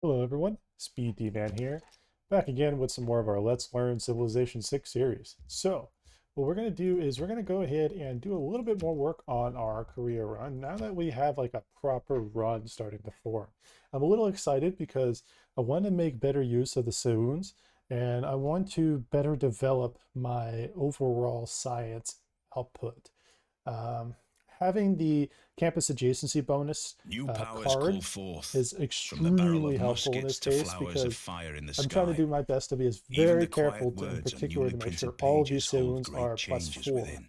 Hello everyone, SpeeDMan here, back again with some more of our Let's Learn Civilization 6 series. So, what we're going to do is we're going to go ahead and do a little bit more work on our career run now that we have like a proper run starting to form. I'm a little excited because I want to make better use of the Saloons and I want to better develop my overall science output. Um, Having the campus adjacency bonus New powers call card forth, is from the barrel extremely of helpful in this muskets to case flowers of because fire in the I'm trying to sky. do my best to be as Even very the careful quiet to, in words on particular newly to make sure printed all of these pages hold saloons great are changes +4. within.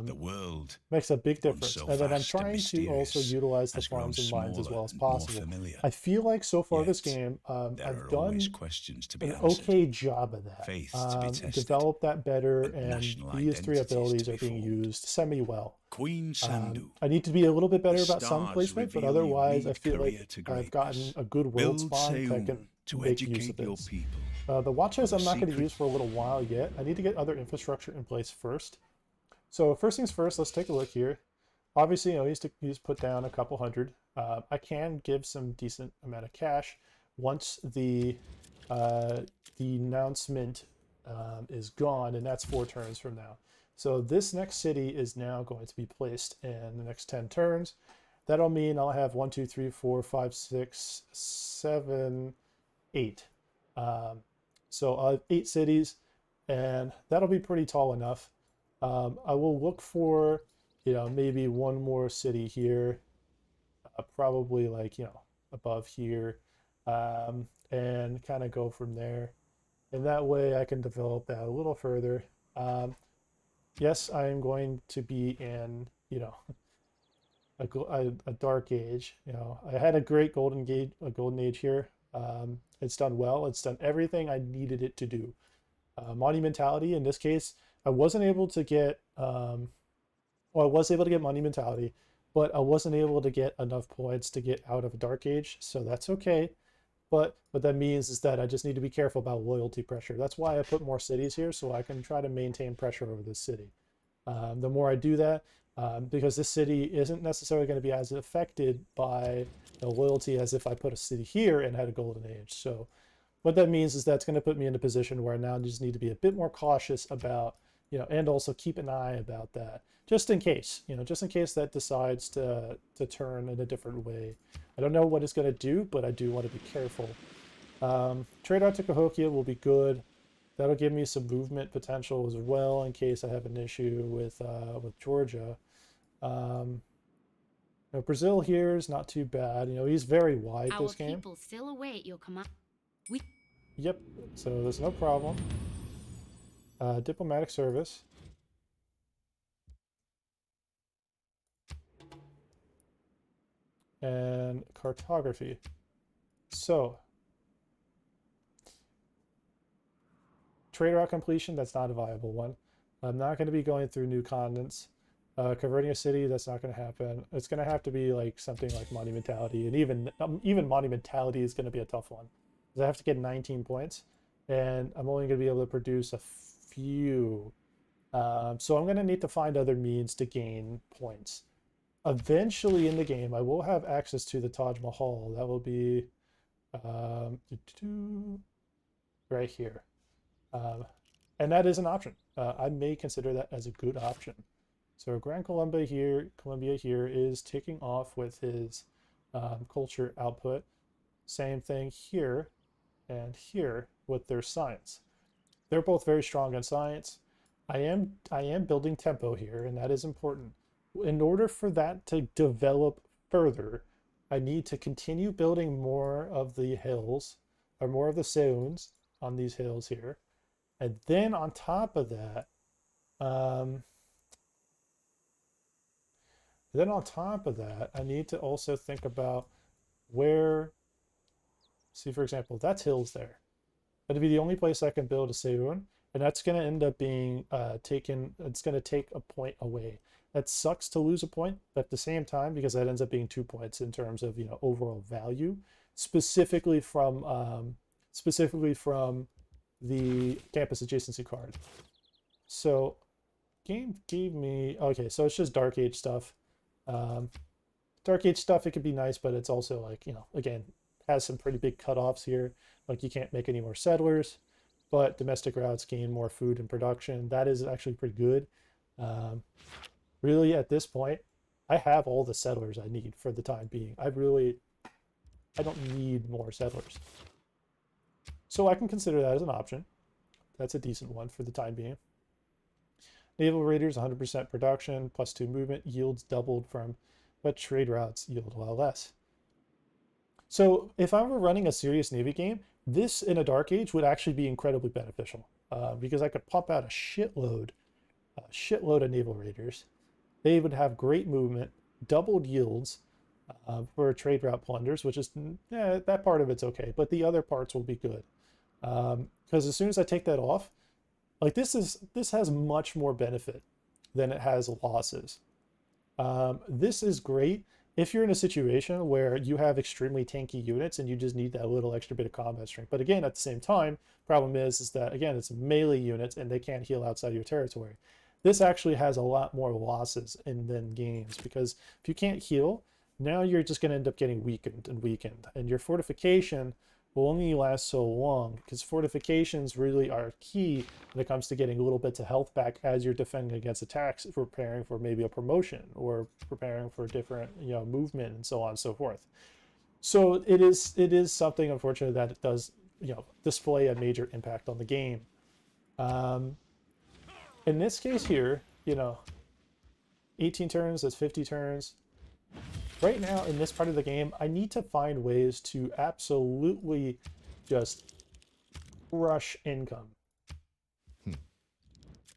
The world, Makes a big once difference. so And then I'm vast and trying to also mysterious, utilize the has grown farms and mines as smaller well as and more possible. familiar. I feel like so far this Yet, game, there I've are always done questions to be an answered, okay job of that. faiths to be tested, Develop that better, and and national these three identities to abilities are be being formed. used semi-well. Queen Sandu, I need to be a little bit the better about some stars placement, but reveal your otherwise I reed feel career like to I've gotten greatness. a good world Build spawn that can Seun to make use of educate your this. people. The watches For the I'm not going to use secret for a little while yet. I need to get other infrastructure in place first. So first things first, let's take a look here. Obviously, he's put down a couple hundred. I can give some decent amount of cash once uh, the announcement is gone, and that's 4 turns from now. So this next city is now going to be placed in the next 10 turns. That'll mean I'll have 1, 2, 3, 4, 5, 6, 7, 8. Um, so I'll have 8 cities, and that'll be pretty tall enough. I will look for, maybe one more city here, probably like, above here, and kind of go from there. And that way I can develop that a little further. Um, yes, I am going to be in, a dark age. I had a great golden age here. It's done well. It's done everything I needed it to do. Monumentality in this case, I wasn't able to get. Well, I was able to get monumentality, but I wasn't able to get enough points to get out of a dark age, so that's okay. But what that means is that I just need to be careful about loyalty pressure. That's why I put more cities here, so I can try to maintain pressure over this city. The more I do that, because this city isn't necessarily going to be as affected by the loyalty as if I put a city here and had a golden age. So what that means is that's going to put me in a position where I now just need to be a bit more cautious about, and also keep an eye about that, just in case, just in case that decides to turn in a different way. I don't know what it's going to do, but I do want to be careful. Trade out to Cahokia will be good. That'll give me some movement potential as well in case I have an issue with Georgia. Um, Brazil here is not too bad. He's very wide Our this game. people still await your command. We Yep, so there's no problem. Diplomatic service. And cartography. So, trade route completion, that's not a viable one. I'm not going to be going through new continents. Converting a city, that's not going to happen. It's going to have to be like something like monumentality, and even monumentality is going to be a tough one because I have to get 19 points, and I'm only going to be able to produce a few. So I'm going to need to find other means to gain points. Eventually in the game, I will have access to the Taj Mahal. That will be right here. And that is an option. I may consider that as a good option. So Grand Columbia here is taking off with his culture output. Same thing here and here with their science. They're both very strong in science. I am building tempo here, and that is important. In order for that to develop further, I need to continue building more of the hills or more of the zones on these hills here. And then on top of that, um, I need to also think about where, see, for example, that's hills there. That'd be the only place I can build a Seun, and that's going to end up being taken. It's going to take a point away. That sucks to lose a point, but at the same time, because that ends up being 2 points in terms of overall value, specifically from the campus adjacency card. So game gave me, okay, so it's just Dark Age stuff. Um, Dark Age stuff, it could be nice, but it's also like, again, has some pretty big cutoffs here. Like you can't make any more settlers, but domestic routes gain more food and production. That is actually pretty good. Really, at this point, I have all the settlers I need for the time being. I don't need more settlers. So I can consider that as an option. That's a decent one for the time being. Naval Raiders, 100% production, +2 movement, yields doubled from, but trade routes yield a lot less. So if I were running a serious Navy game, this in a Dark Age would actually be incredibly beneficial because I could pump out a shitload of Naval Raiders. They would have great movement, doubled yields for trade route plunders, which is, that part of it's okay, but the other parts will be good. Because as soon as I take that off, like this has much more benefit than it has losses. This is great if you're in a situation where you have extremely tanky units and you just need that little extra bit of combat strength. But again, at the same time, problem is that again, it's melee units and they can't heal outside your territory. This actually has a lot more losses than gains, because if you can't heal, now you're just going to end up getting weakened, and your fortification will only last so long, because fortifications really are key when it comes to getting little bits of health back as you're defending against attacks, preparing for maybe a promotion or preparing for different movement and so on and so forth. So it is something unfortunate that it does display a major impact on the game. In this case here, 18 turns, that's 50 turns. Right now, in this part of the game, I need to find ways to absolutely just crush income.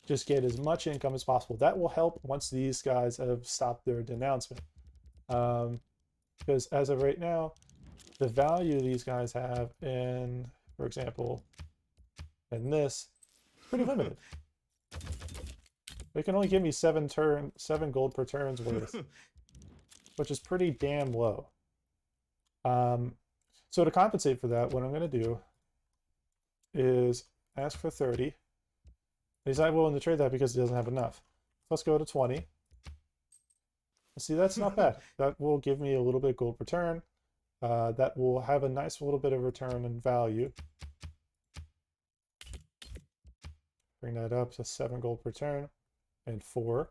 Just get as much income as possible. That will help once these guys have stopped their denouncement. Because as of right now, the value these guys have in, for example, in this, is pretty limited. They can only give me 7 gold per turn's worth, which is pretty damn low. So to compensate for that, what I'm going to do is ask for 30. He's not willing to trade that because he doesn't have enough. Let's go to 20. See, that's not bad. That will give me a little bit of gold per turn. That will have a nice little bit of return in value. Bring that up to 7 gold per turn. And 4,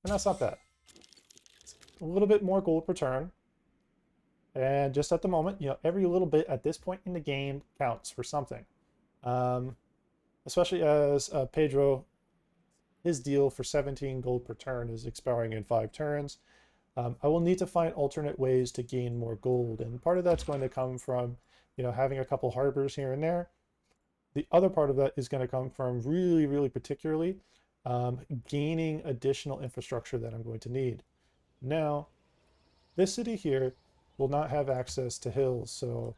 and that's not bad. It's a little bit more gold per turn, and just at the moment, every little bit at this point in the game counts for something. Especially as Pedro, his deal for 17 gold per turn is expiring in 5 turns. I will need to find alternate ways to gain more gold, and part of that's going to come from having a couple harbors here and there. The other part of that is going to come from really particularly gaining additional infrastructure that I'm going to need. Now, this city here will not have access to hills, so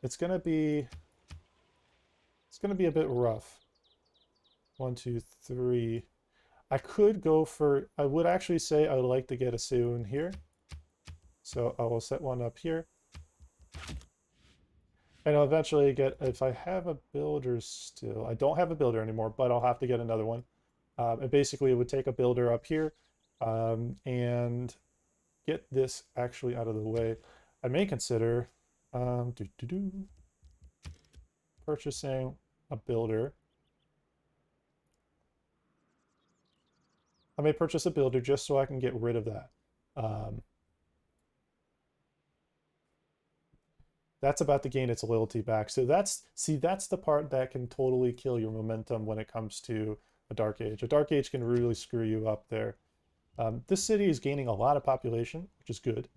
it's going to be a bit rough. 1, 2, 3. I would actually say I would like to get a Seun here, so I will set one up here. And I'll eventually get, if I have a builder still, I don't have a builder anymore, but I'll have to get another one. And basically it would take a builder up here and get this actually out of the way. I may consider purchasing a builder. I may purchase a builder just so I can get rid of that. That's about to gain its loyalty back. So that's the part that can totally kill your momentum when it comes to a Dark Age. A Dark Age can really screw you up there. This city is gaining a lot of population, which is good.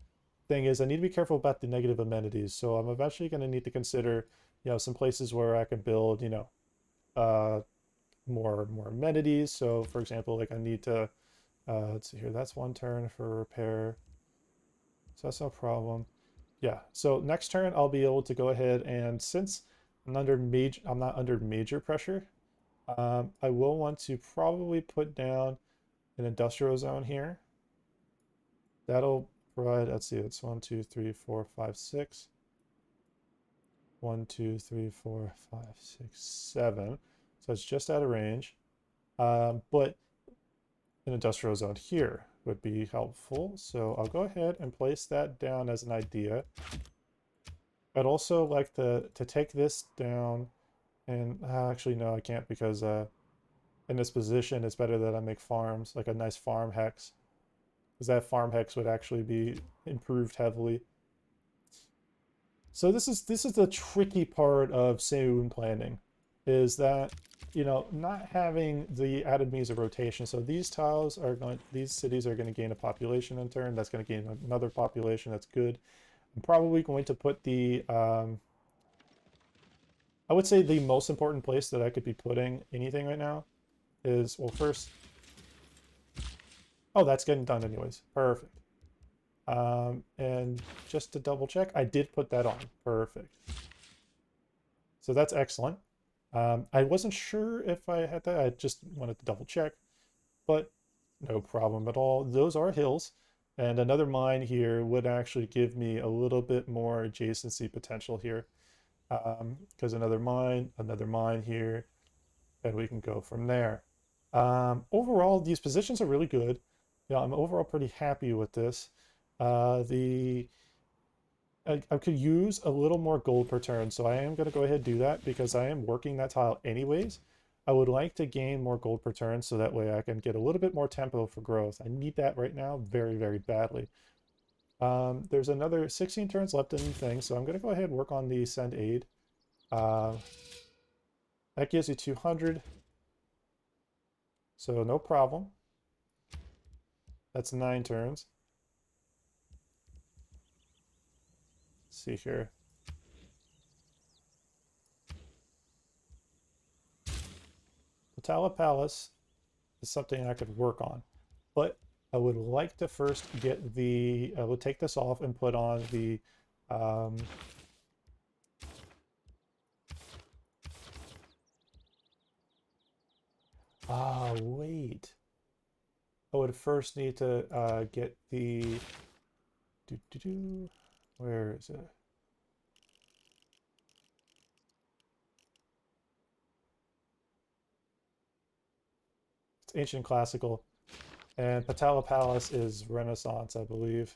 Thing is, I need to be careful about the negative amenities. So I'm eventually going to need to consider, some places where I can build, more amenities. So for example, like I need to, let's see here, that's 1 turn for repair. So that's no problem. Yeah, so next turn I'll be able to go ahead, and since I'm not under major pressure, I will want to probably put down an industrial zone here. That'll provide, let's see, it's 1, 2, 3, 4, 5, 6. 1, 2, 3, 4, 5, 6, 7. So it's just out of range. But an industrial zone here would be helpful. So I'll go ahead and place that down as an idea. I'd also like to take this down and actually no, I can't because in this position it's better that I make farms, like a nice farm hex. Because that farm hex would actually be improved heavily. So this is the tricky part of Seun planning, is that not having the added means of rotation. So these these cities are going to gain a population in turn. That's going to gain another population. That's good. I'm probably going to put the I would say the most important place that I could be putting anything right now is, well, first, oh, that's getting done anyways. Perfect. And just to double check, I did put that on. Perfect. So that's excellent. I wasn't sure if I had that. I just wanted to double check, but no problem at all. Those are hills, and another mine here would actually give me a little bit more adjacency potential here. Because another mine here, and we can go from there. Overall, these positions are really good. I'm overall pretty happy with this. I could use a little more gold per turn, so I am going to go ahead and do that because I am working that tile anyways. I would like to gain more gold per turn so that way I can get a little bit more tempo for growth. I need that right now very, very badly. There's another 16 turns left in the thing, so I'm going to go ahead and work on the send aid. That gives you 200, so no problem. That's 9 turns. Let's see here. The Tala Palace is something I could work on, but I would like to first get I will take this off and put on the wait. I would first need to get the where is it? It's ancient classical, and Patala Palace is Renaissance, I believe.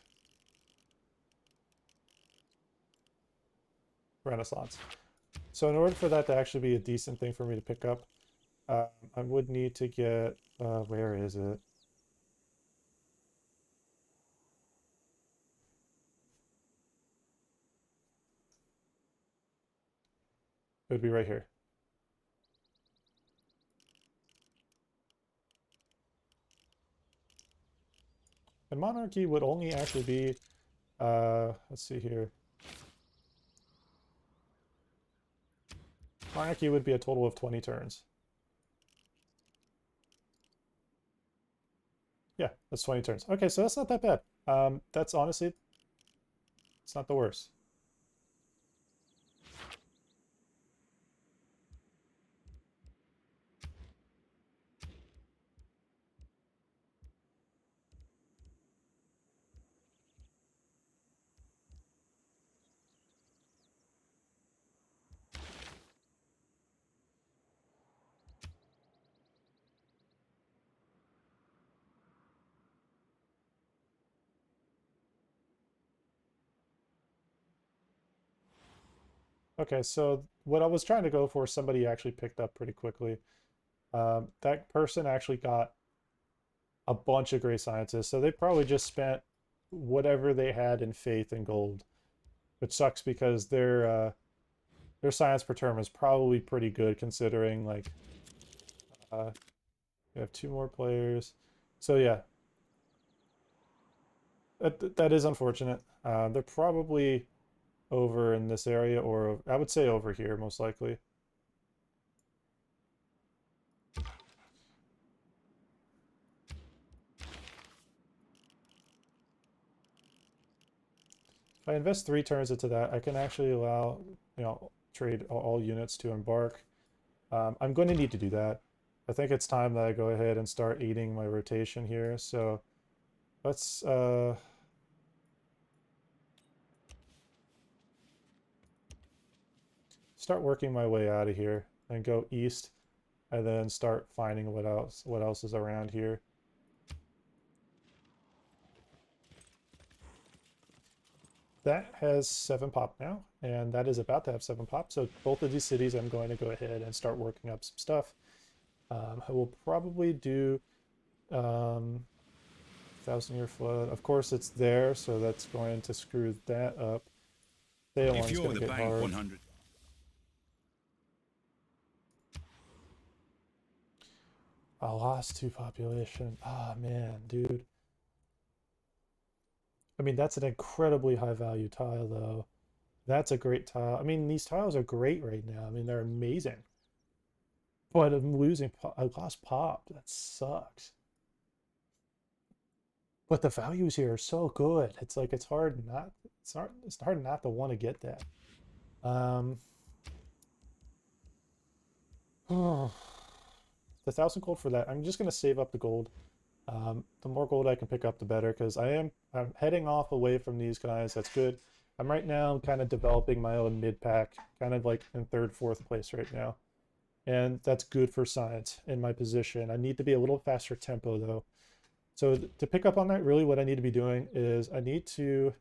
Renaissance. So in order for that to actually be a decent thing for me to pick up, I would need to get where is it? It would be right here. And monarchy would only actually be, let's see here. Monarchy would be a total of 20 turns. Yeah, that's 20 turns. Okay, so that's not that bad. That's honestly, it's not the worst. Okay, so what I was trying to go for, somebody actually picked up pretty quickly. That person actually got a bunch of great scientists, so they probably just spent whatever they had in faith and gold, which sucks because their science per term is probably pretty good considering like we have 2 more players. So yeah, that is unfortunate. They're probably over in this area, or I would say over here most likely. If I invest 3 turns into that, I can actually allow, trade all units to embark. I'm going to need to do that. I think it's time that I go ahead and start eating my rotation here. So let's start working my way out of here and go east, and then start finding what else is around here. that has 7 pop now, and that is about to have 7 pop. So both of these cities, I'm going to go ahead and start working up some stuff. I will probably do 1,000-year flood. Of course, it's there, so that's going to screw that up. Day If one is you're going to the get bank hard. 100. I lost 2 population. Ah, man, dude. I mean, that's an incredibly high value tile, though. That's a great tile. I mean, these tiles are great right now. I mean, they're amazing. But I'm losing. I lost pop. That sucks. But the values here are so good. It's like it's hard not. It's hard not to want to get that. The 1,000 gold for that. I'm just gonna save up the gold. The more gold I can pick up, the better, because I'm heading off away from these guys. That's good. I'm right now kind of developing my own mid pack, kind of like in 3rd, 4th place right now, and that's good for science in my position. I need to be a little faster tempo though. So to pick up on that, really what I need to be doing is I need to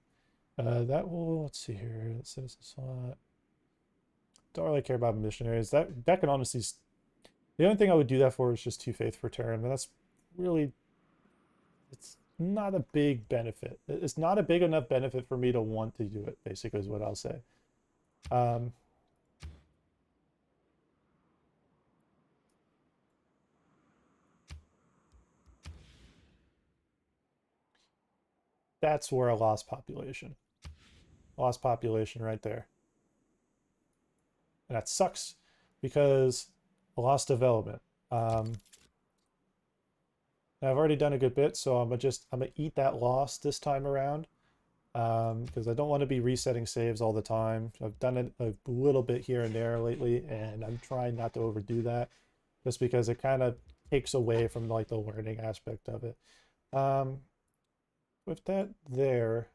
that will, let's see here, citizen slot. Don't really care about missionaries. That can honestly, the only thing I would do that for is just 2 faith per turn, but that's really, it's not a big benefit. It's not a big enough benefit for me to want to do it, basically, is what I'll say. Um, that's where I lost population. Lost population right there. And that sucks because I lost development. I've already done a good bit, so I'm gonna eat that loss this time around. Because I don't want to be resetting saves all the time. I've done it a little bit here and there lately, and I'm trying not to overdo that, just because it kind of takes away from like the learning aspect of it. Um, with that there,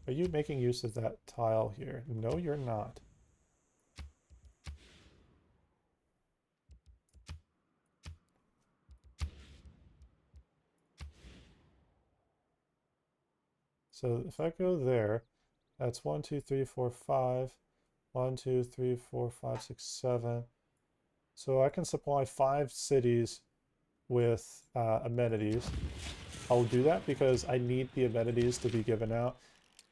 are you making use of that tile here? No, you're not. So if I go there, that's 1, 2, 3, 4, 5. 1, 2, 3, 4, 5, 6, 7. So I can supply 5 cities with amenities. I'll do that because I need the amenities to be given out.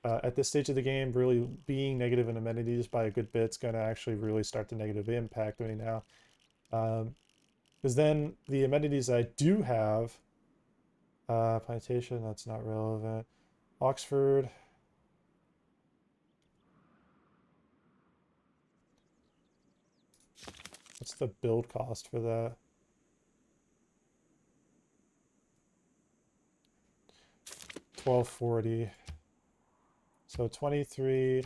At this stage of the game, really being negative in amenities by a good bit's going to actually really start to negatively impact me now. Because then the amenities I do have, plantation, that's not relevant. Oxford. What's the build cost for that? 1240. So 23.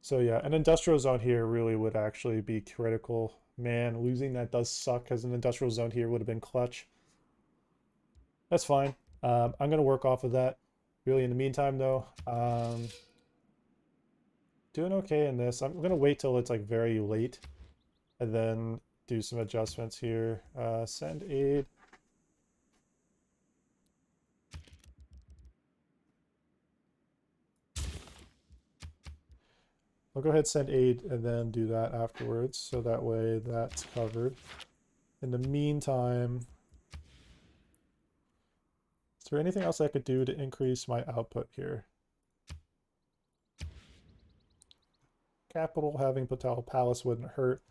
So yeah, an industrial zone here really would actually be critical. Man, losing that does suck because an industrial zone here would have been clutch. That's fine. I'm going to work off of that. Really, in the meantime, though, doing okay in this. I'm going to wait till it's like very late and then do some adjustments here. Send aid. I'll go ahead, send aid, and then do that afterwards. So that way that's covered. In the meantime, is there anything else I could do to increase my output here? Capital, having Patel Palace wouldn't hurt.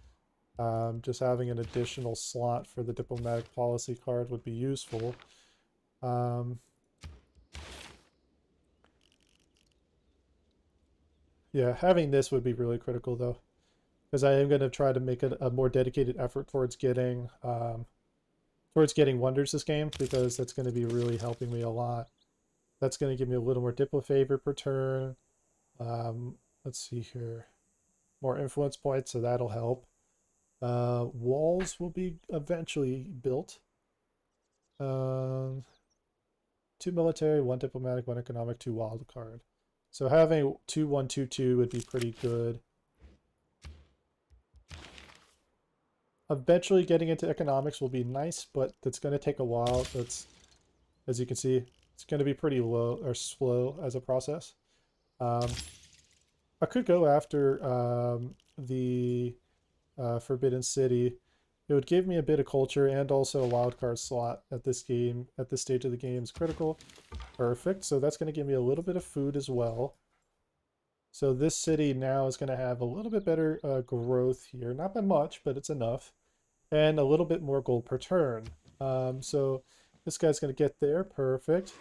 Just having an additional slot for the diplomatic policy card would be useful. Yeah, having this would be really critical though, because I am going to try to make a more dedicated effort towards getting wonders this game, because that's going to be really helping me a lot. That's going to give me a little more diplo favor per turn. Let's see here, more influence points, so that'll help. Walls will be eventually built. 2 military, 1 diplomatic, 1 economic, 2 wild card. So having 2-1-2-2 would be pretty good. Eventually getting into economics will be nice, but that's going to take a while. That's, as you can see, it's going to be pretty low or slow as a process. I could go after the Forbidden City. It would give me a bit of culture and also a wildcard slot at this game, at this stage of the game is critical. Perfect. So that's going to give me a little bit of food as well. So this city now is going to have a little bit better growth here. Not by much, but it's enough. And a little bit more gold per turn. So this guy's going to get there. Perfect.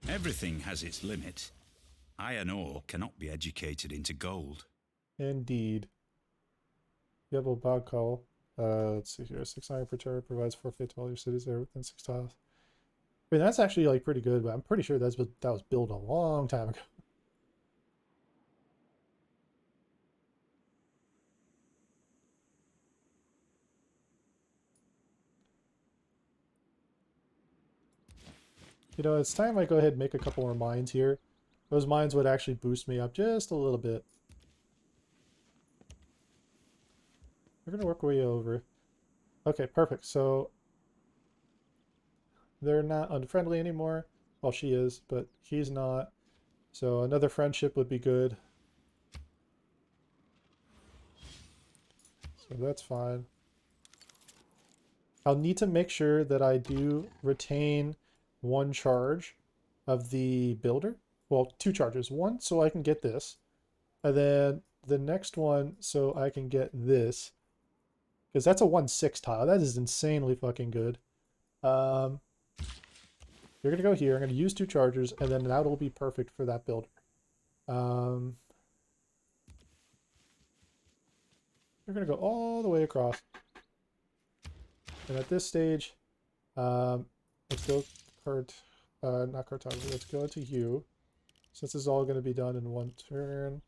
Everything has its limit. Iron ore cannot be educated into gold. Indeed. Yellow bog call. Let's see here. 6 iron per turn provides forfeit to all your cities there within 6 tiles. I mean, that's actually like pretty good, but I'm pretty sure that was built a long time ago. You know, it's time I go ahead and make a couple more mines here. Those mines would actually boost me up just a little bit. We're going to work way over. Okay, perfect. So they're not unfriendly anymore. Well, she is, but he's not. So another friendship would be good. So that's fine. I'll need to make sure that I do retain 1 charge of the builder. Well, 2 charges. One so I can get this. And then the next one so I can get this. Because that's a 1-6 tile. That is insanely fucking good. You're going to go here. I'm going to use 2 chargers, and then that'll be perfect for that builder. You're going to go all the way across. And at this stage, let's go not cartography, let's go into you. Since this is all going to be done in 1 turn.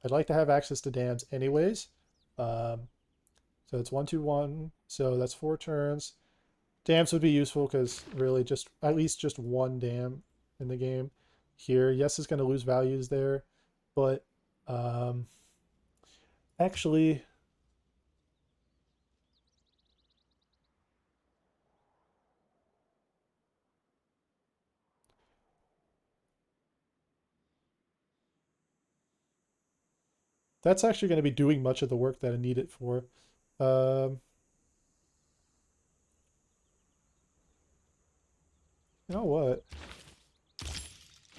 I'd like to have access to dams anyways. So it's 1-2-1, so that's 4 turns. Dams would be useful because really just at least just 1 dam in the game. Here, yes, it's going to lose values there, but actually, that's actually going to be doing much of the work that I need it for. You know what?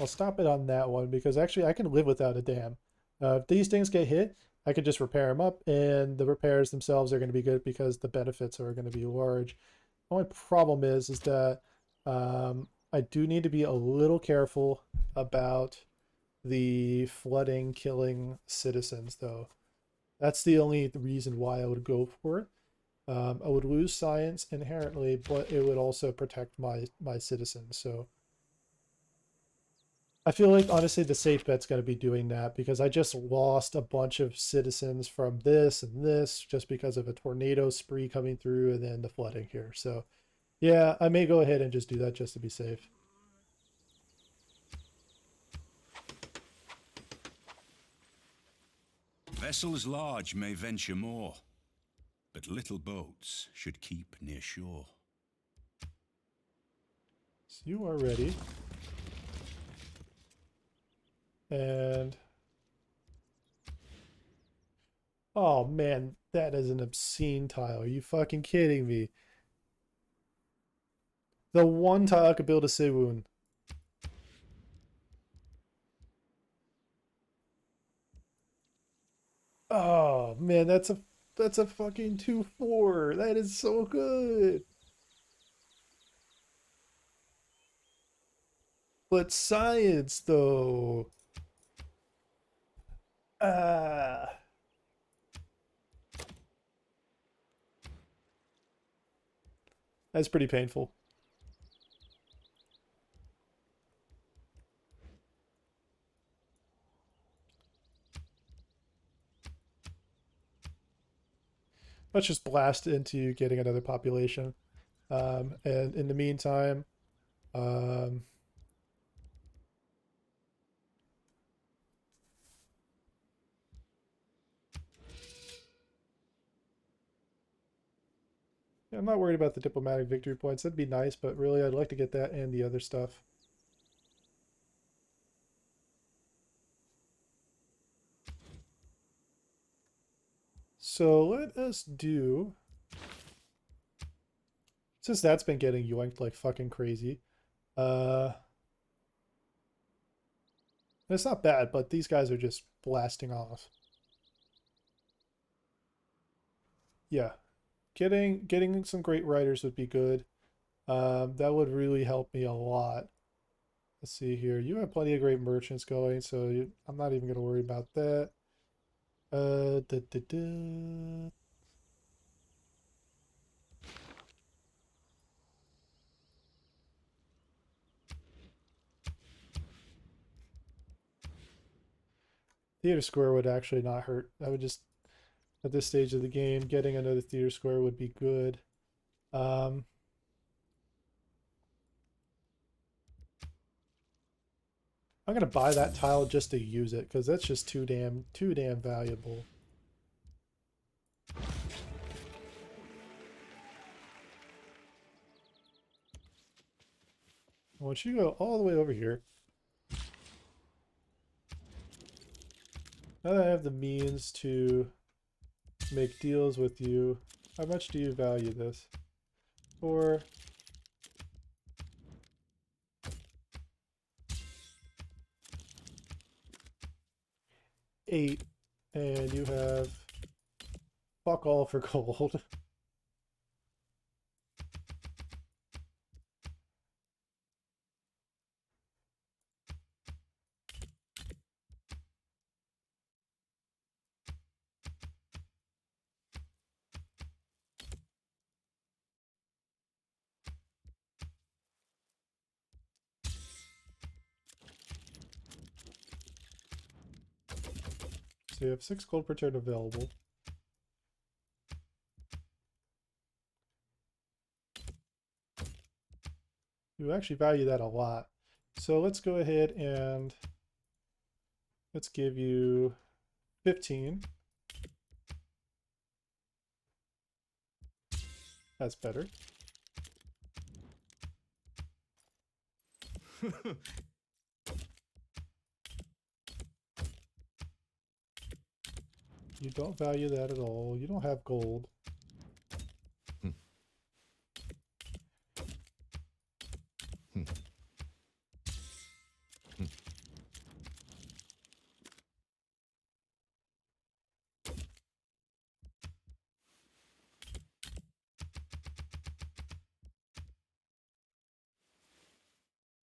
I'll stop it on that one because actually I can live without a dam. If these things get hit, I could just repair them up, and the repairs themselves are going to be good because the benefits are going to be large. The only problem is that I do need to be a little careful about the flooding, killing citizens, though. That's the only reason why I would go for it. I would lose science inherently, but it would also protect my citizens. So I feel like honestly the safe bet's going to be doing that because I just lost a bunch of citizens from this and this just because of a tornado spree coming through and then the flooding here. So yeah, I may go ahead and just do that just to be safe. Vessels large may venture more, but little boats should keep near shore. So you are ready. And oh man, that is an obscene tile. Are you fucking kidding me? The one tile I could build a Siwoon. Oh man, that's a fucking 2-4. That is so good. But science though. Ah. That's pretty painful. let's just blast into getting another population. And in the meantime, um, yeah, I'm not worried about the diplomatic victory points. That'd be nice, but really I'd like to get that and the other stuff. So let us do, since that's been getting yoinked like fucking crazy, it's not bad, but these guys are just blasting off. Yeah, getting some great writers would be good. That would really help me a lot. Let's see here. You have plenty of great merchants going, so I'm not even going to worry about that. Da, da, da. Theater square would actually not hurt. That would just, at this stage of the game, getting another theater square would be good. I'm gonna buy that tile just to use it because that's just too damn valuable. I want you to go all the way over here. Now that I have the means to make deals with you, how much do you value this? 4. 8, and you have fuck all for gold. So you have 6 gold per turn available. You actually value that a lot. So let's go ahead and let's give you 15. That's better. You don't value that at all. You don't have gold.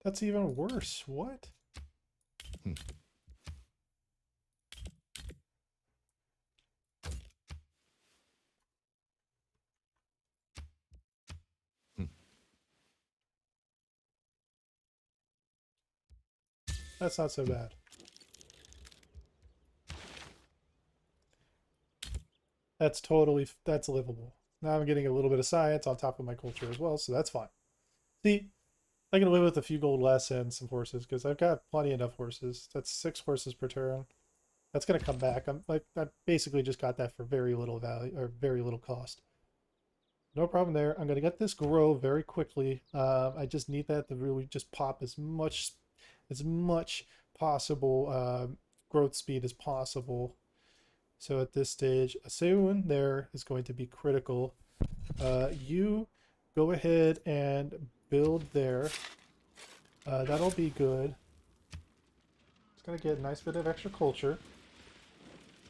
That's even worse. What? That's not so bad. That's livable. Now I'm getting a little bit of science on top of my culture as well, so that's fine. See, I can live with a few gold less and some horses because I've got plenty enough horses. That's 6 horses per turn. That's gonna come back. I basically just got that for very little value or very little cost. No problem there. I'm gonna get this grow very quickly. I just need that to really just pop as much possible growth speed as possible. So at this stage, a Seun there is going to be critical. You go ahead and build there. That'll be good. It's going to get a nice bit of extra culture.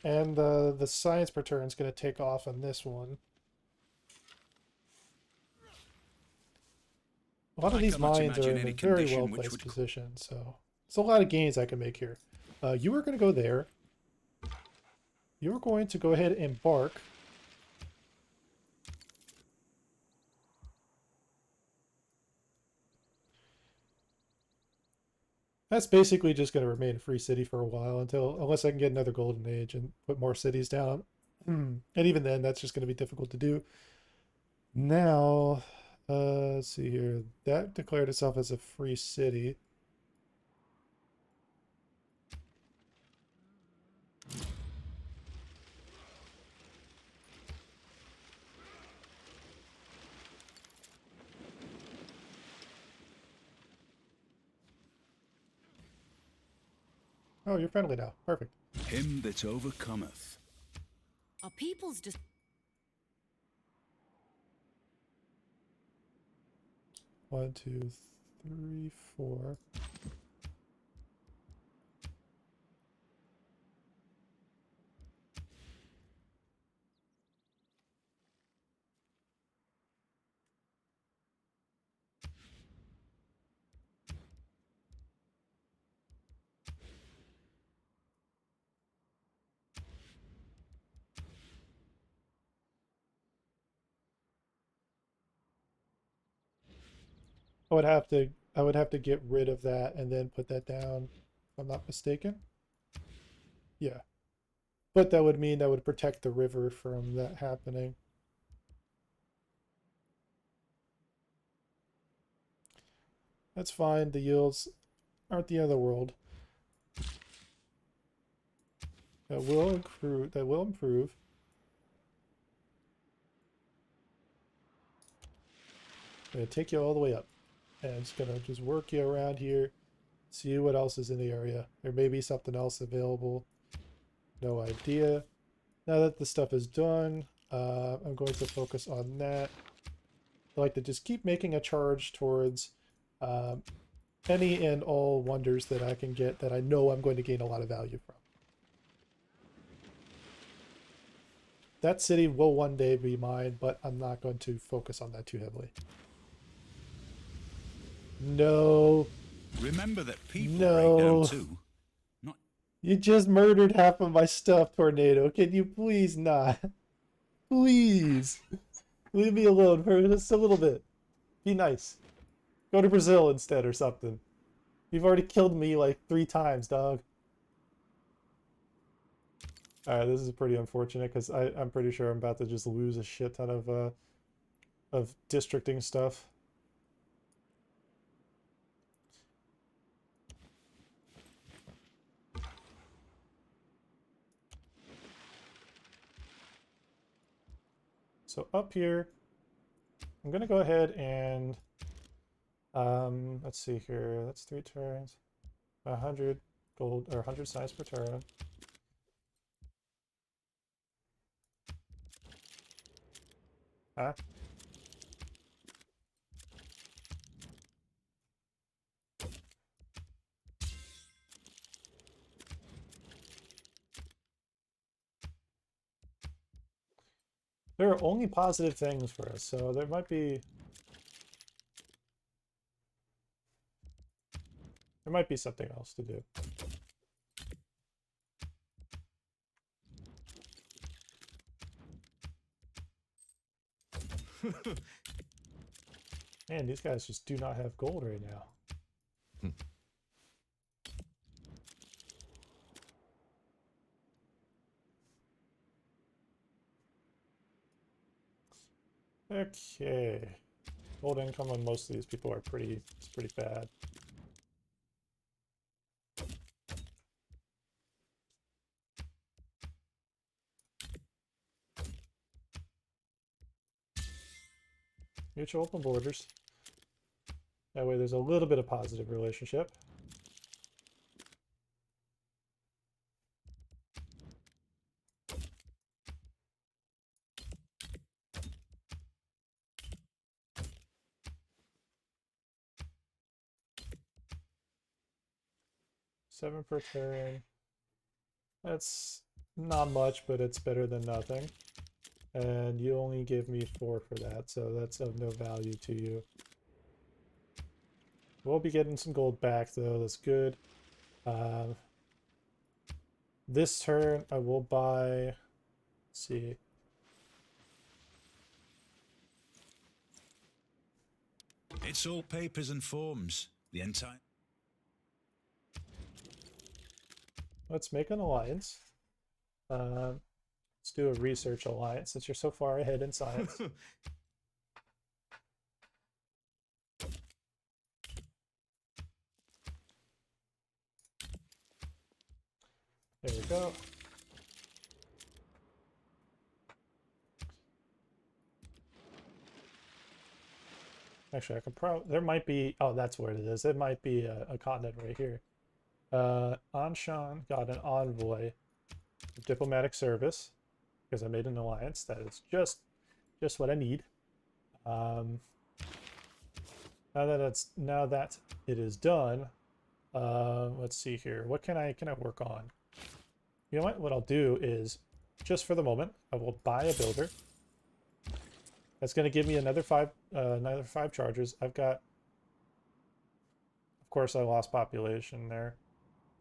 And the science per turn is going to take off on this one. A lot of these mines are in a very well placed position, so it's a lot of gains I can make here. You are going to go there. You're going to go ahead and embark. That's basically just going to remain a free city for a while unless I can get another golden age and put more cities down. And even then, that's just going to be difficult to do. Now, let's see here. That declared itself as a free city. Oh, you're friendly now. Perfect. Him that overcometh. Our people's just. 1, 2, 3, 4. I would have to get rid of that and then put that down, if I'm not mistaken. Yeah. But that would mean that would protect the river from that happening. That's fine. The yields aren't the end of the world. That will improve. That will improve. I'm gonna take you all the way up, and I'm just gonna just work you around here. See what else is in the area. There may be something else available. No idea. Now that the stuff is done, I'm going to focus on that. I like to just keep making a charge towards any and all wonders that I can get that I know I'm going to gain a lot of value from. That city will one day be mine, but I'm not going to focus on that too heavily. No. Remember that people No. break down too. Not You just murdered half of my stuff, Tornado. Can you please not? Please. Leave me alone for just a little bit. Be nice. Go to Brazil instead or something. You've already killed me like 3 times, dog. Alright, this is pretty unfortunate because I'm pretty sure I'm about to just lose a shit ton of districting stuff. So up here, I'm gonna go ahead and let's see here. That's 3 turns. 100 gold or 100 science per turn. Huh? There are only positive things for us, so there might be something else to do. Man, these guys just do not have gold right now. Okay. Gold income on most of these people are it's pretty bad. Mutual open borders. That way there's a little bit of positive relationship. Seven per turn. That's not much, but it's better than nothing. And you only gave me 4 for that, so that's of no value to you. We'll be getting some gold back, though. That's good. This turn, I will buy... Let's see. it's all papers and forms. The entire Let's make an alliance. Let's do a research alliance since you're so far ahead in science. There we go. Actually, I can probably, there might be, oh, that's where it is. It might be a continent right here. Anshan got an envoy of diplomatic service because I made an alliance. That is just what I need. Now that it is done, let's see here. What can I work on? You know what? What I'll do is, just for the moment, I will buy a builder. That's going to give me another five chargers. I've got, of course, I lost population there.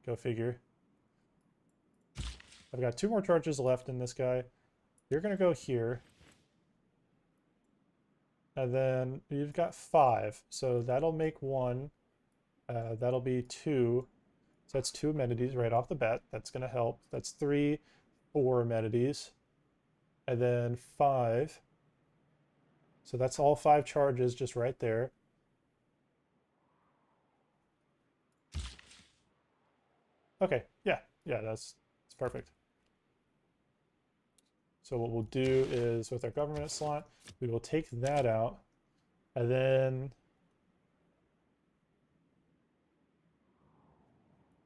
Go figure. I've got 2 more charges left in this guy. You're going to go here. And then you've got 5. So that'll make 1. That'll be 2. So that's 2 amenities right off the bat. That's going to help. That's 3, 4 amenities. And then 5. So that's all 5 charges just right there. Okay, yeah, that's perfect. So what we'll do is with our government slot, we will take that out, and then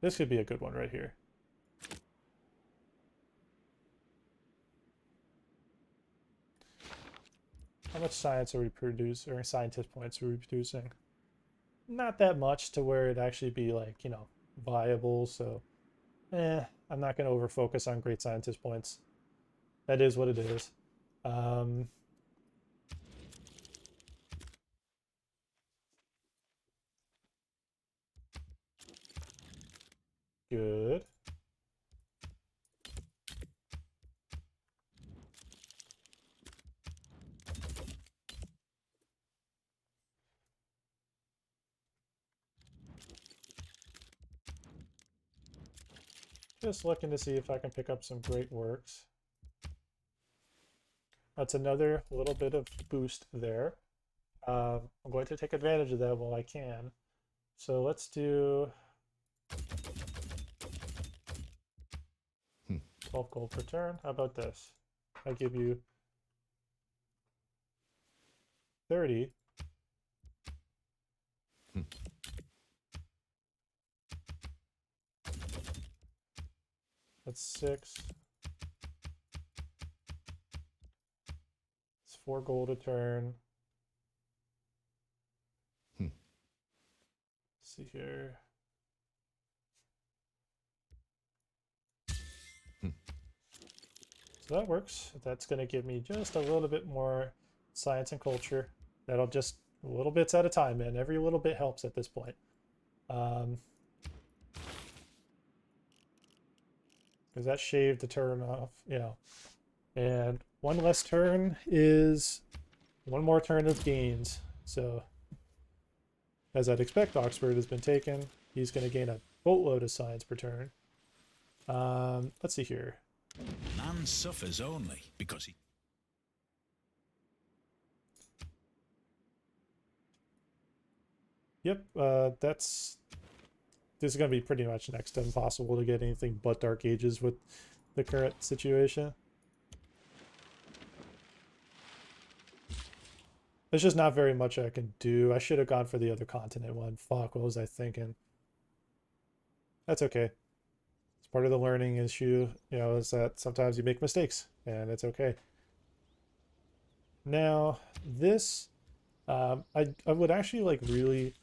this could be a good one right here. How much science are we producing, or scientist points are we producing? Not that much to where it'd actually be like, you know, viable, so I'm not going to over focus on great scientist points. That is what it is. Good. Just looking to see if I can pick up some great works. That's another little bit of boost there. I'm going to take advantage of that while I can. So let's do 12 gold per turn. How about this? I give you 30. That's 6. It's 4 gold a turn. Let's see here. So that works. That's going to give me just a little bit more science and culture. That'll just little bits at a time, man. Every little bit helps at this point. Because that shaved the turn off, you know. And 1 less turn is 1 more turn of gains. So, as I'd expect, Oxford has been taken. He's going to gain a boatload of science per turn. Let's see here. Man suffers only because he... Yep, this is going to be pretty much next to impossible to get anything but Dark Ages with the current situation. There's just not very much I can do. I should have gone for the other continent one. Fuck, what was I thinking? That's okay. It's part of the learning issue, you know, is that sometimes you make mistakes, and it's okay. Now, this, I would actually like really...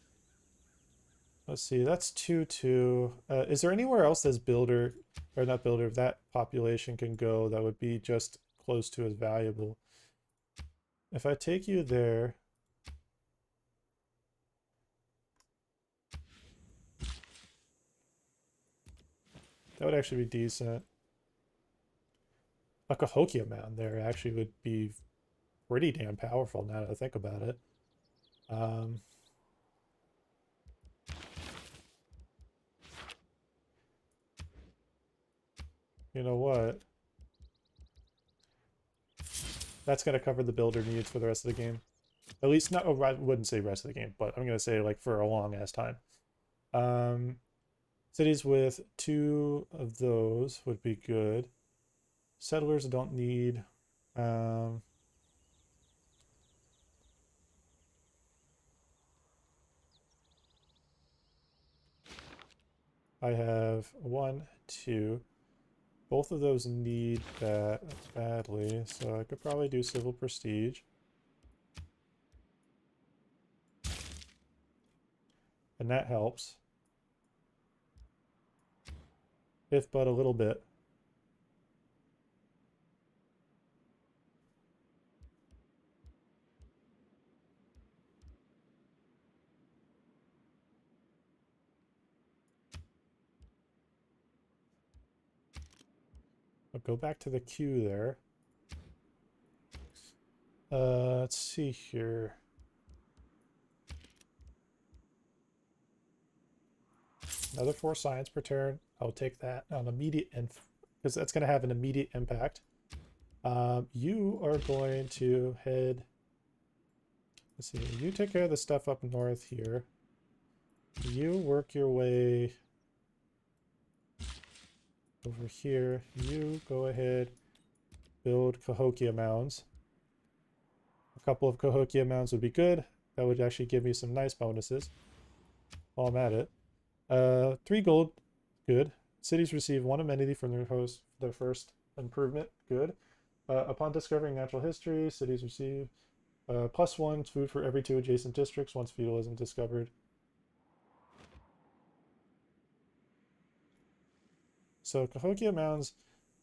Let's see, that's 2-2. Is there anywhere else this builder, or not builder, that population can go that would be just close to as valuable? If I take you there, that would actually be decent. A Cahokia Mountain there actually would be pretty damn powerful now that I think about it. You know what? That's going to cover the builder needs for the rest of the game. At least not, oh, I wouldn't say rest of the game, but I'm going to say like for a long ass time. Cities with 2 of those would be good. Settlers don't need. I have 1, 2. Both of those need that badly, so I could probably do civil prestige. And that helps. If but a little bit. I'll go back to the queue there. Let's see here. Another 4 science per turn. I'll take that on immediate, because that's going to have an immediate impact. You are going to head. Let's see. You take care of the stuff up north here. You work your way over here. You go ahead, build Cahokia mounds. A couple of Cahokia mounds would be good. That would actually give me some nice bonuses while I'm at it. 3 gold, good. Cities receive 1 amenity from their host, their first improvement, good. Upon discovering natural history, cities receive +1 food for every 2 adjacent districts once feudalism discovered. So Cahokia mounds,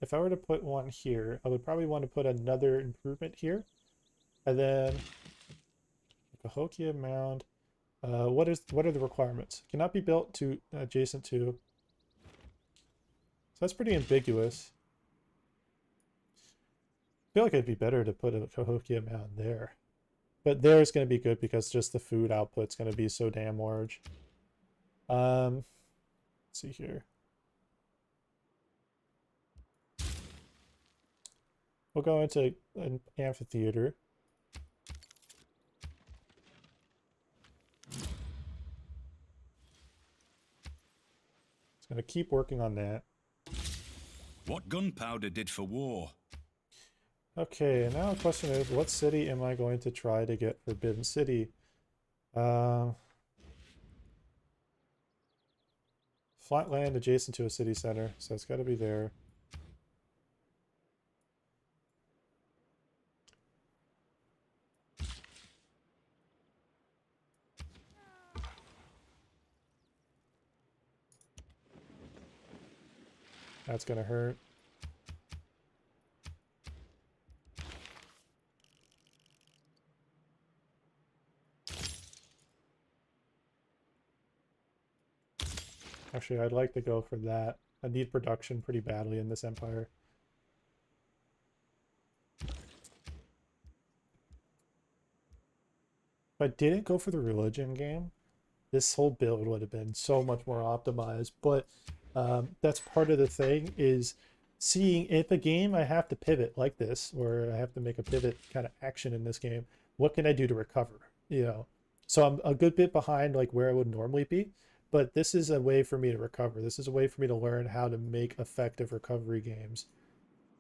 if I were to put 1 here, I would probably want to put another improvement here. And then Cahokia mound. What are the requirements? Cannot be built to adjacent to. So that's pretty ambiguous. I feel like it'd be better to put a Cahokia mound there. But there is going to be good because just the food output's going to be so damn large. Let's see here. We'll go into an amphitheater. It's going to keep working on that. What gunpowder did for war? Okay, now the question is, what city am I going to try to get Forbidden City? Flat land adjacent to a city center, so it's got to be there. That's going to hurt. Actually, I'd like to go for that. I need production pretty badly in this empire. If I didn't go for the religion game, this whole build would have been so much more optimized. But that's part of the thing, is seeing if a game I have to pivot like this, or I have to make a pivot kind of action in this game, what can I do to recover? You know, so I'm a good bit behind like where I would normally be, but this is a way for me to recover. This is a way for me to learn how to make effective recovery games,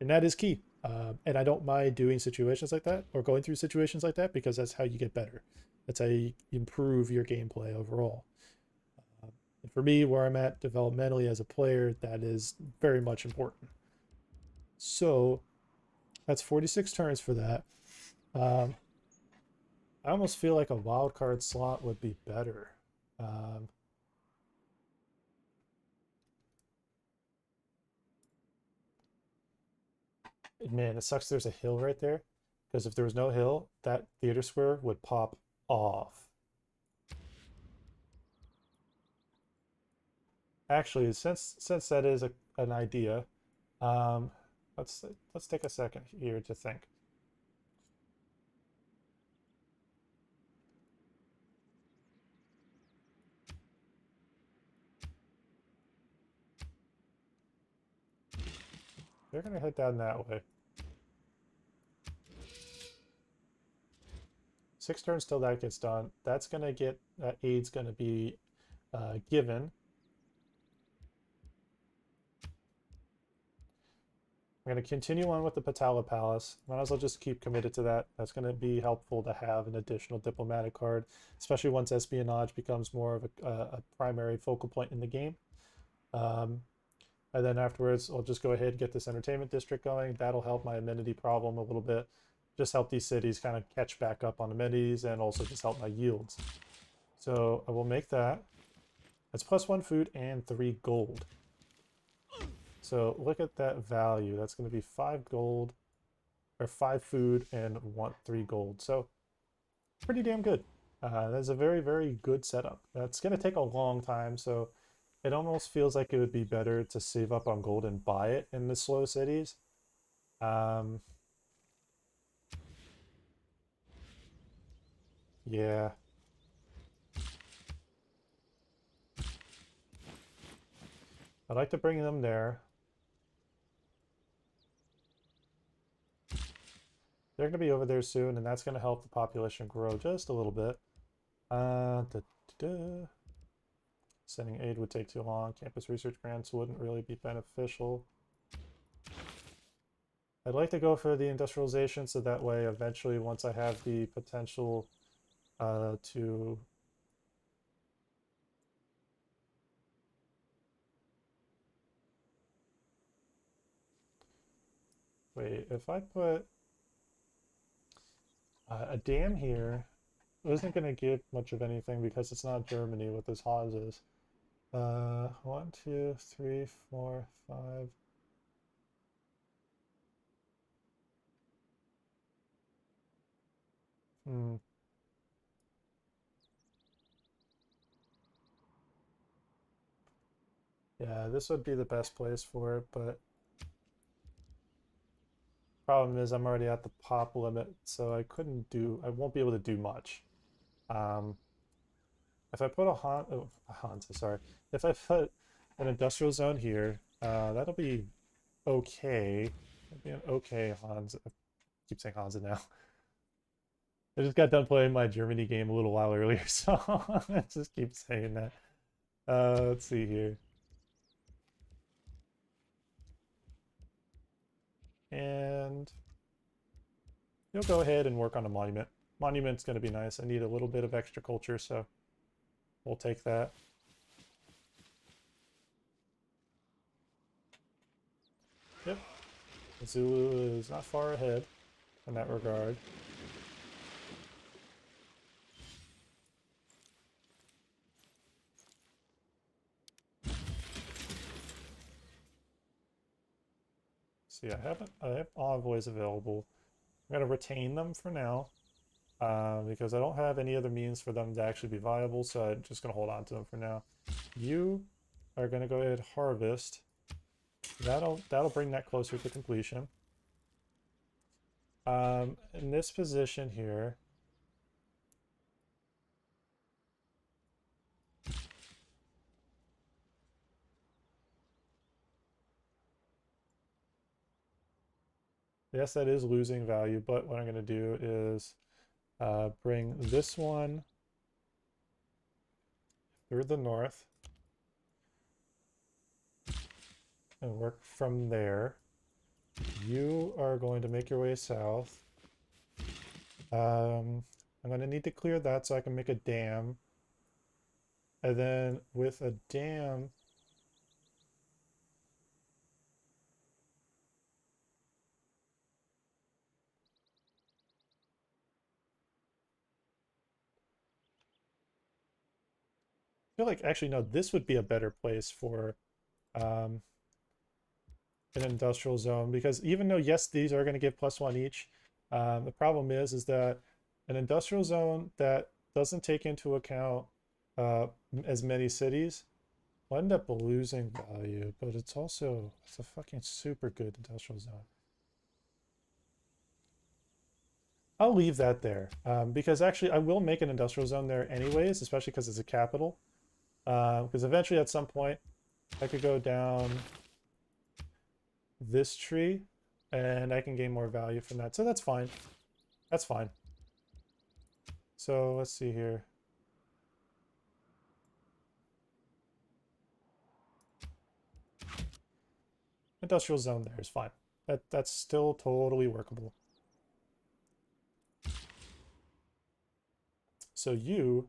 and that is key. And I don't mind doing situations like that or going through situations like that, because that's how you get better. That's how you improve your gameplay overall. And for me, where I'm at developmentally as a player, that is very much important. So that's 46 turns for that. I almost feel like a wild card slot would be better. Man, it sucks there's a hill right there, because if there was no hill, that theater square would pop off. Actually, since that is an idea, um, let's take a second here to think. They're gonna head down that way. 6 turns till that gets done. That's going to get, that aid's going to be given. I'm going to continue on with the Patala Palace. Might as well just keep committed to that. That's going to be helpful to have an additional diplomatic card, especially once espionage becomes more of a primary focal point in the game. And then afterwards, I'll just go ahead and get this entertainment district going. That'll help my amenity problem a little bit. Just help these cities kind of catch back up on amenities and also just help my yields. So I will make that. It's +1 food and 3 gold. So look at that value. That's going to be 5 gold, or 5 food and 3 gold. So pretty damn good. That's a very, very good setup. That's going to take a long time, so it almost feels like it would be better to save up on gold and buy it in the slow cities. Yeah. I'd like to bring them there. They're going to be over there soon, and that's going to help the population grow just a little bit. Sending aid would take too long. Campus research grants wouldn't really be beneficial. I'd like to go for the industrialization, so that way eventually once I have the potential to wait, if I put a dam here, it isn't going to give much of anything because it's not Germany what this Haas is. 1, 2, 3, 4, 5. Yeah, this would be the best place for it, but problem is I'm already at the pop limit, so I won't be able to do much. If I put if I put an industrial zone here, that'll be okay. That'll be an okay Hans. I keep saying Hansa now. I just got done playing my Germany game a little while earlier, so I just keep saying that. Let's see here. And you'll go ahead and work on a monument. Monument's going to be nice. I need a little bit of extra culture, so we'll take that. Yep. Zulu is not far ahead in that regard. See, I have envoys available. I'm going to retain them for now because I don't have any other means for them to actually be viable, so I'm just going to hold on to them for now. You are going to go ahead and harvest. That'll bring that closer to completion. In this position here, yes, that is losing value, but what I'm going to do is bring this one through the north and work from there. You are going to make your way south. I'm going to need to clear that so I can make a dam. And then with a dam, I feel like actually no, this would be a better place for an industrial zone, because even though yes, these are going to give +1 each, the problem is that an industrial zone that doesn't take into account as many cities will end up losing value, but it's a fucking super good industrial zone. I'll leave that there because actually I will make an industrial zone there anyways, especially because it's a capital. Because eventually at some point I could go down this tree and I can gain more value from that. So that's fine. That's fine. So let's see here. Industrial zone there is fine. That's still totally workable. So you,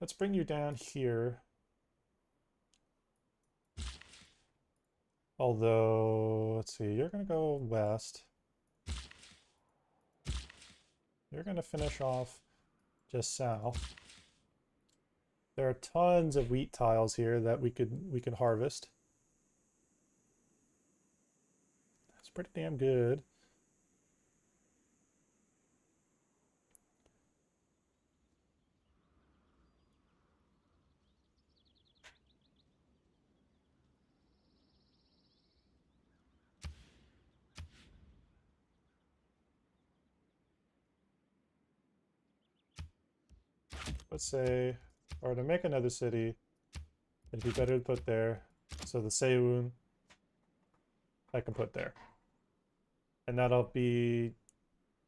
let's bring you down here. Although, let's see, you're gonna go west. You're gonna finish off just south. There are tons of wheat tiles here that we could harvest. That's pretty damn good. Let's say, or to make another city, it'd be better to put there. So the Seun, I can put there. And that'll be,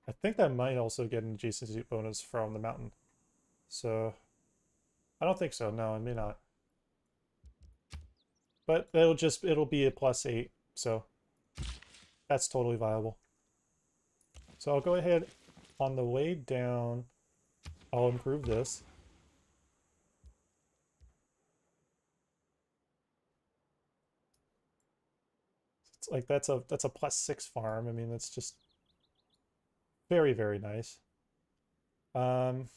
I think that might also get an adjacency bonus from the mountain. So, I don't think so. No, it may not. But it'll be a +8. So, that's totally viable. So I'll go ahead on the way down. I'll improve this. It's like that's a +6 farm. I mean, that's just very, very nice. Let's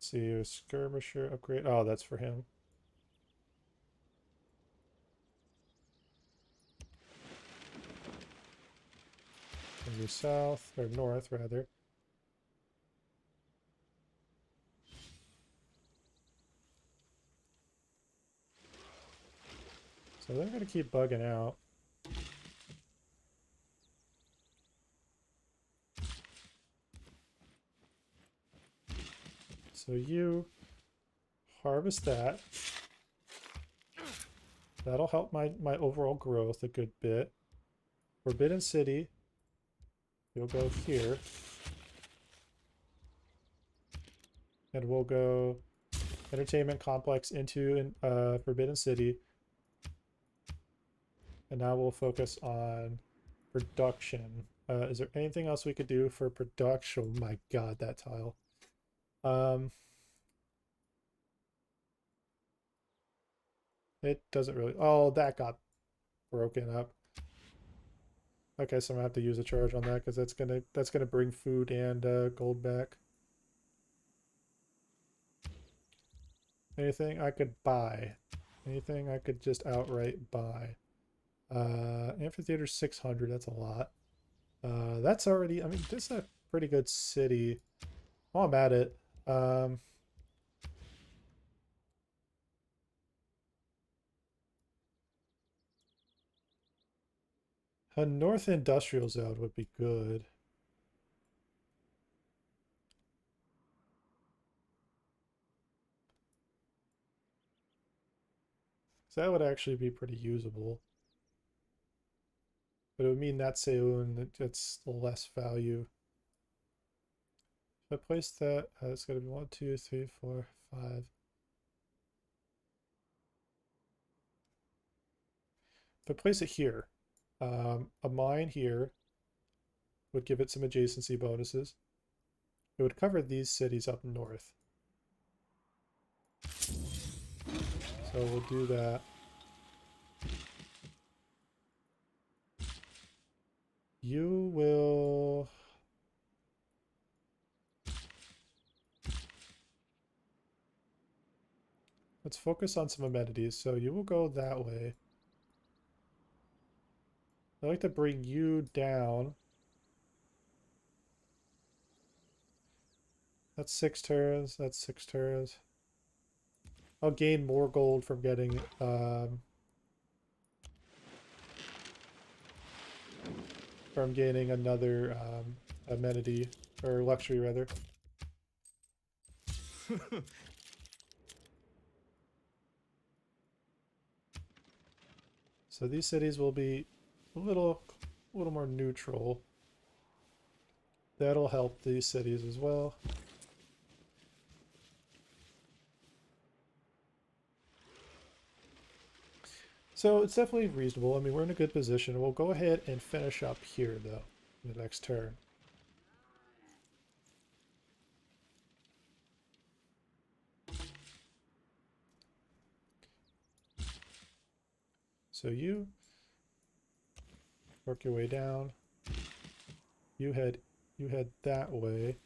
see, a skirmisher upgrade. Oh, that's for him. Maybe south or north rather. So they're gonna keep bugging out. So you harvest that. That'll help my overall growth a good bit. Forbidden City. You'll go here. And we'll go Entertainment Complex into Forbidden City. And now we'll focus on production. Is there anything else we could do for production? Oh my god, that tile. It doesn't really... Oh, that got broken up. Okay, so I'm gonna have to use a charge on that because that's gonna bring food and gold back. Anything I could buy? Anything I could just outright buy? Amphitheater 600. That's a lot. That's already. I mean, this is a pretty good city. While I'm at it, a North Industrial Zone would be good. So that would actually be pretty usable. But it would mean that Seoul, it's less value. If I place that, it's going to be 1, 2, 3, 4, 5. If I place it here, a mine here would give it some adjacency bonuses. It would cover these cities up north. So we'll do that. You will... Let's focus on some amenities. So you will go that way. I'd like to bring you down. That's 6 turns. That's 6 turns. I'll gain more gold from getting from gaining another amenity or luxury rather. So these cities will be a little more neutral. That'll help these cities as well. So it's definitely reasonable. I mean, we're in a good position. We'll go ahead and finish up here, though, in the next turn. So you work your way down. You head that way.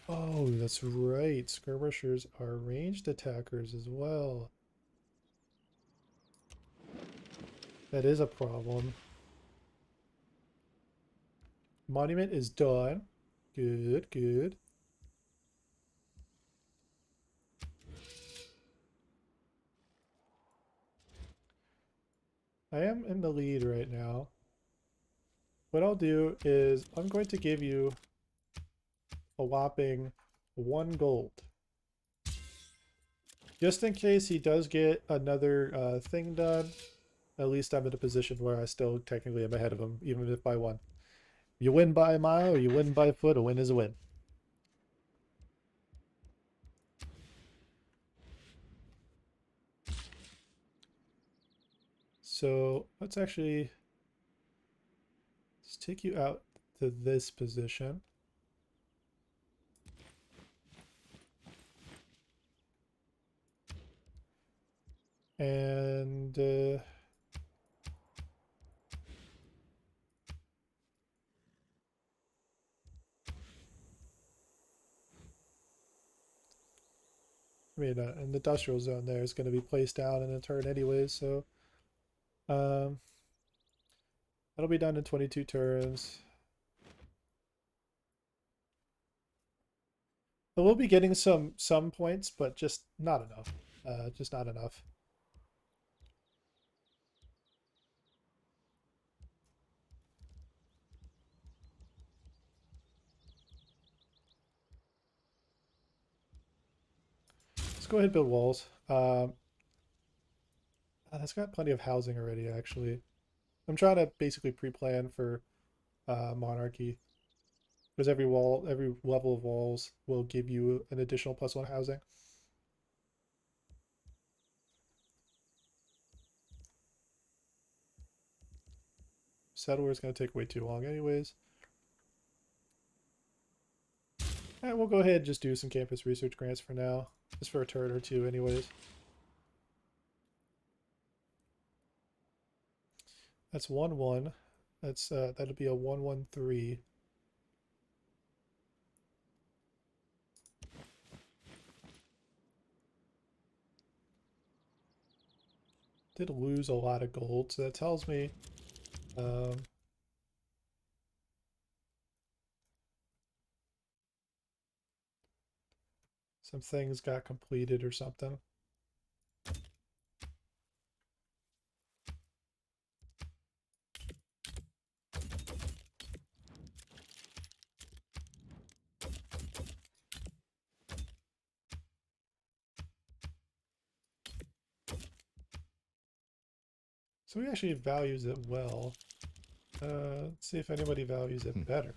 Oh, that's right. Skirmishers are ranged attackers as well. That is a problem. Monument is done. Good, good. I am in the lead right now. What I'll do is I'm going to give you a whopping 1 gold. Just in case he does get another thing done, at least I'm in a position where I still technically am ahead of him, even if by 1. You win by a mile or you win by a foot, a win is a win. So let's take you out to this position. And I mean, an industrial zone there is going to be placed down in a turn anyways, so that'll be done in 22 turns. But we'll be getting some points, but just not enough. Just not enough. Let's go ahead and build walls. That's got plenty of housing already, actually. I'm trying to basically pre-plan for monarchy. Because every level of walls will give you an additional +1 housing. Settler is going to take way too long anyways. And we'll go ahead and just do some campus research grants for now. Just for a turn or two anyways. That's 1-1. That'll be a 1-1-3. Did lose a lot of gold, so that tells me some things got completed or something. So he actually values it well. Let's see if anybody values it better.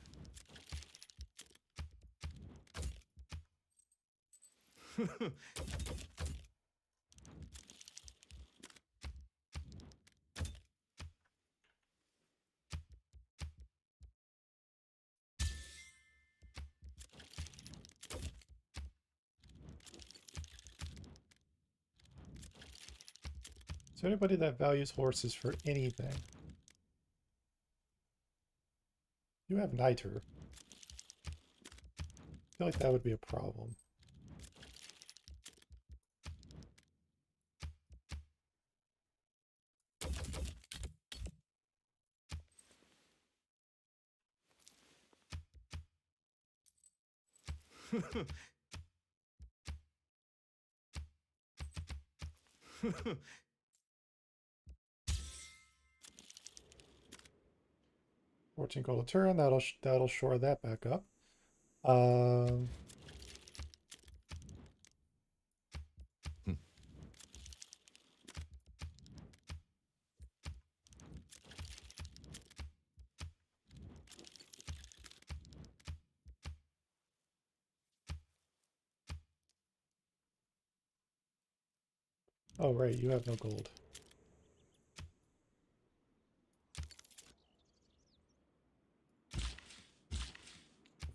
So anybody that values horses for anything. You have niter. I feel like that would be a problem. 14 gold a turn. That'll shore that back up. Um, oh, right, you have no gold.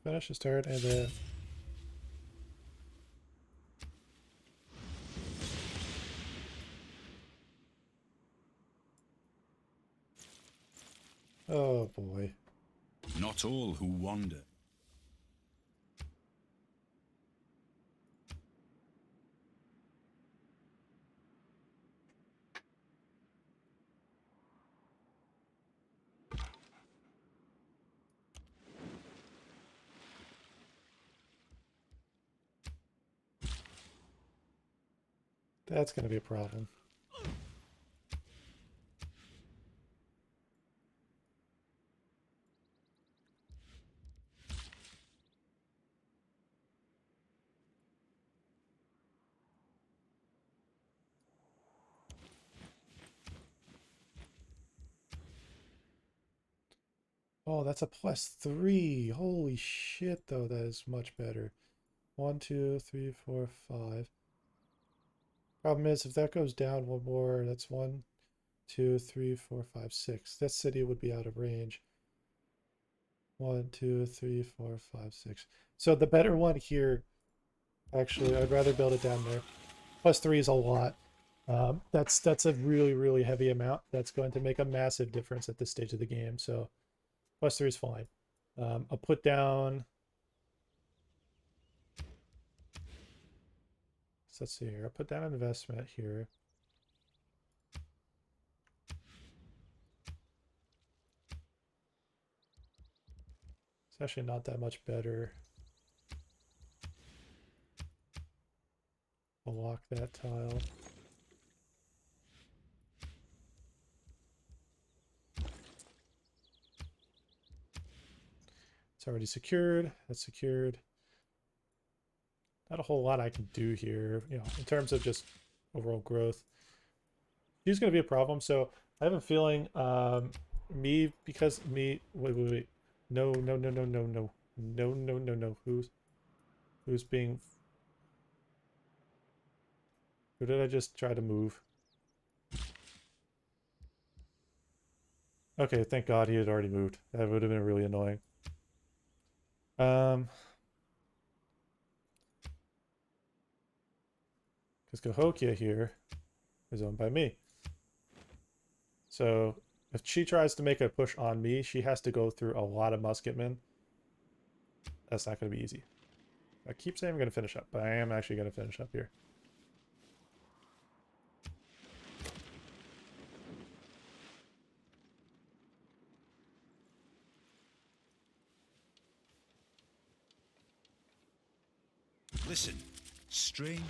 Finish his turn, and then... Oh, boy. Not all who wander. That's going to be a problem. Oh, that's a +3. Holy shit, though, that is much better. 1, 2, 3, 4, 5. Problem is, if that goes down one more, that's 1, 2, 3, 4, 5, 6. This city would be out of range. 1, 2, 3, 4, 5, 6. So the better one here, actually, I'd rather build it down there. +3 is a lot. That's a really, really heavy amount. That's going to make a massive difference at this stage of the game. So +3 is fine. I'll put down... So let's see here. I'll put down an investment here. It's actually not that much better. I'll lock that tile. It's already secured. That's secured. Not a whole lot I can do here, you know, in terms of just overall growth. She's going to be a problem. So I have a feeling wait. No, no, no, no, no, no. No, no, no, no. Who's being... Who did I just try to move? Okay, thank God he had already moved. That would have been really annoying. Because Cahokia here is owned by me. So if she tries to make a push on me, she has to go through a lot of musketmen. That's not going to be easy. I keep saying I'm going to finish up, but I am actually going to finish up here. Listen, strange.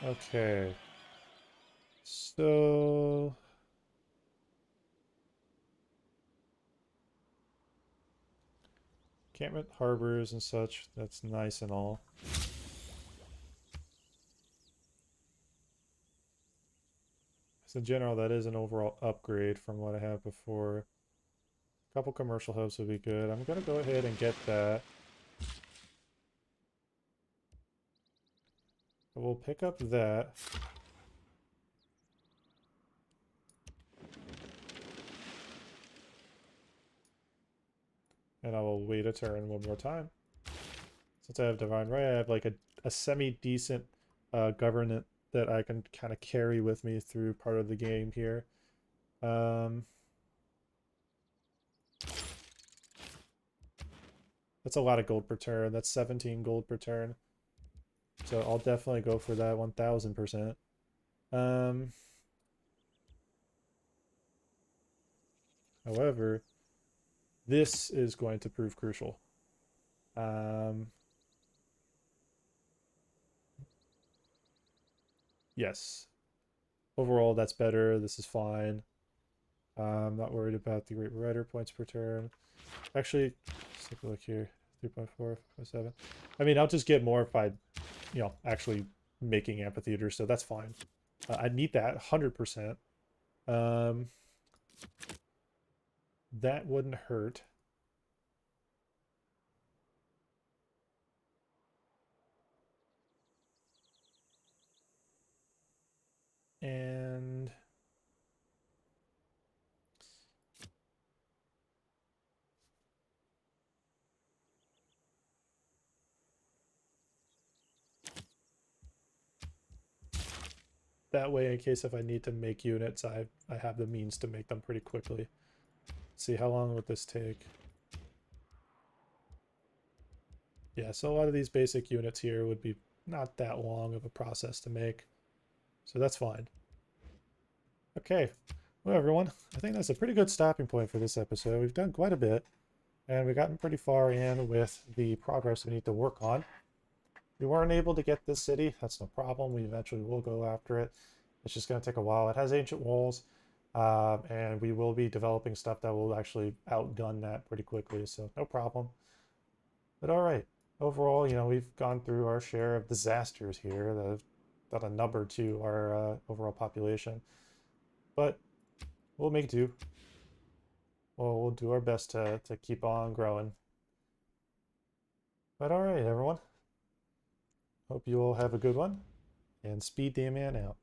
Okay. So... Encampment harbors and such, that's nice and all. So in general, that is an overall upgrade from what I had before. A couple commercial hubs would be good. I'm going to go ahead and get that. We'll pick up that. And I will wait a turn one more time. Since I have Divine Right, I have like a semi-decent government that I can kind of carry with me through part of the game here. That's a lot of gold per turn. That's 17 gold per turn. So I'll definitely go for that 1000%. However, this is going to prove crucial. Yes. overall, that's better. This is fine. I'm not worried about the Great Rider points per turn. Actually, let's take a look here. 3.4, 5.7. I mean, I'll just get more if I, actually making amphitheaters, so that's fine. I need that 100%. That wouldn't hurt. And that way, in case if I need to make units, I have the means to make them pretty quickly. Let's see, how long would this take? Yeah, so a lot of these basic units here would be not that long of a process to make. So that's fine. Okay, well everyone, I think that's a pretty good stopping point for this episode. We've done quite a bit, and we've gotten pretty far in with the progress we need to work on. We weren't able to get this city, that's no problem. We eventually will go after it. It's just going to take a while. It has ancient walls, and we will be developing stuff that will actually outgun that pretty quickly, so no problem. But all right, overall, we've gone through our share of disasters here that have done a number to our overall population. But we'll make do. Well, we'll do our best to keep on growing. But all right, everyone. Hope you all have a good one. And SpeeDMan out.